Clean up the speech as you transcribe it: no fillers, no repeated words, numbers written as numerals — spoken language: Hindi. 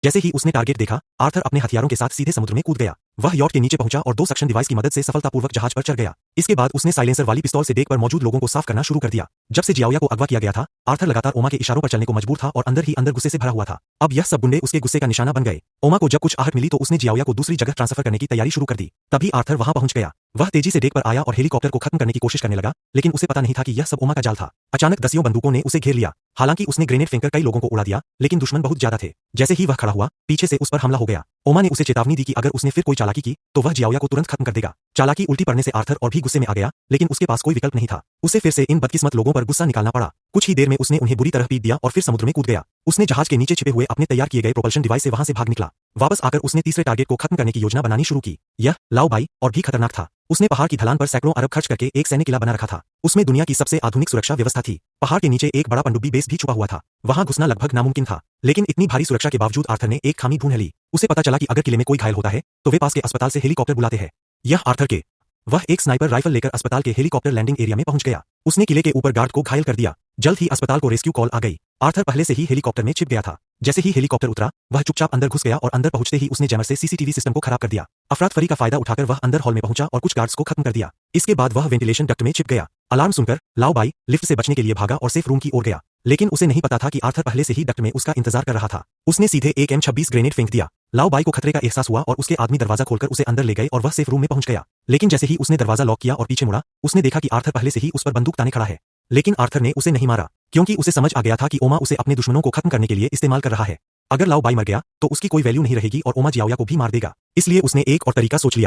जैसे ही उसने टारगेट देखा, आर्थर अपने हथियारों के साथ सीधे समुद्र में कूद गया। वह यॉट के नीचे पहुंचा और 2 सक्शन डिवाइस की मदद से सफलतापूर्वक जहाज पर चढ़ गया। इसके बाद उसने साइलेंसर वाली पिस्तौल से डेक पर मौजूद लोगों को साफ करना शुरू कर दिया। जब से जियाओया को अगवा किया गया था, आर्थर लगातार ओमा के इशारों पर चलने को मजबूर था और अंदर ही अंदर गुस्से से भरा हुआ था। अब यह सब गुंडे उसके गुस्से का निशाना बन गए। ओमा को जब कुछ आहट मिली तो उसने जियाओया को दूसरी जगह ट्रांसफर करने की तैयारी शुरू कर दी। तभी आर्थर वहां पहुंच गया। वह तेजी से डेक पर आया और हेलीकॉप्टर को खत्म करने की कोशिश करने लगा, लेकिन उसे पता नहीं था कि यह सब ओमा का जाल था। अचानक 10 बंदूकों ने उसे घेर लिया। हालांकि उसने ग्रेनेड फेंककर कई लोगों को उड़ा दिया, लेकिन दुश्मन बहुत ज्यादा थे। जैसे ही वह खड़ा हुआ, पीछे से उस पर हमला हो गया। ओमा ने उसे चेतावनी दी कि अगर उसने फिर कोई चालाकी की, तो वह जियाओया को तुरंत खत्म कर देगा। चालाकी उल्टी पड़ने से आर्थर और भी गुस्से में आ गया, लेकिन उसके पास कोई विकल्प नहीं था। उसे फिर से इन बदकिस्मत लोगों पर गुस्सा निकालना पड़ा। कुछ ही देर में उसने उन्हें बुरी तरह पीट दिया और फिर समुद्र में कूद गया। उसने जहाज के नीचे छिपे हुए अपने तैयार किए गए प्रोपल्शन डिवाइस से वहां से भाग निकला। वापस आकर उसने तीसरे टारगेट को खत्म करने की योजना बनानी शुरू की। यह लाओ बाई और भी खतरनाक था। उसने पहाड़ की ढलान पर सैकड़ों अरब खर्च करके एक सैन्य किला बना रखा था। उसमें दुनिया की सबसे आधुनिक सुरक्षा व्यवस्था थी। पहाड़ के नीचे एक बड़ा पनडुब्बी बेस भी छुपा हुआ था। वहां घुसना लगभग नामुमकिन था, लेकिन इतनी भारी सुरक्षा के बावजूद आर्थर ने एक खामी ढूंढ ली। उसे पता चला कि अगर किले में कोई घायल होता है, तो वे पास के अस्पताल से हेलीकॉप्टर बुलाते हैं। यह आर्थर के वह एक स्नाइपर राइफल लेकर अस्पताल के हेलीकॉप्टर लैंडिंग एरिया में पहुंच गया। उसने किले के ऊपर गार्ड को घायल कर दिया। जल्द ही अस्पताल को रेस्क्यू कॉल आ गई। आर्थर पहले से ही हेलीकॉप्टर में छिप गया था। जैसे ही हेलीकॉप्टर उतरा, वह चुपचाप अंदर घुस गया और अंदर पहुंचते ही उसने जैमर से सीसीटीवी सिस्टम को खराब कर दिया। अफरातफरी का फायदा उठाकर वह अंदर हॉल में पहुंचा और कुछ गार्ड्स को खत्म कर दिया। इसके बाद वह वेंटिलेशन डक्ट में छिप गया। अलार्म सुनकर लाओ बाई लिफ्ट से बचने के लिए भागा और सेफ रूम की ओर गया, लेकिन उसे नहीं पता था कि आर्थर पहले से ही डक्ट में उसका इंतजार कर रहा था। उसने सीधे एक M26 ग्रेनेड फेंक दिया। लाओ बाई को खतरे का एहसास हुआ और उसके आदमी दरवाजा खोलकर उसे अंदर ले गए और वह सेफ रूम में पहुंच गया। लेकिन जैसे ही उसने दरवाजा लॉक किया और पीछे मुड़ा, उसने देखा कि आर्थर पहले से ही उस पर बंदूक ताने खड़ा है। लेकिन आर्थर ने उसे नहीं मारा, क्योंकि उसे समझ आ गया था कि ओमा उसे अपने दुश्मनों को खत्म करने के लिए इस्तेमाल कर रहा है। अगर लाओ बाई मर गया, तो उसकी कोई वैल्यू नहीं रहेगी और ओमा जियाओया को भी मार देगा। इसलिए उसने एक और तरीका सोच लिया।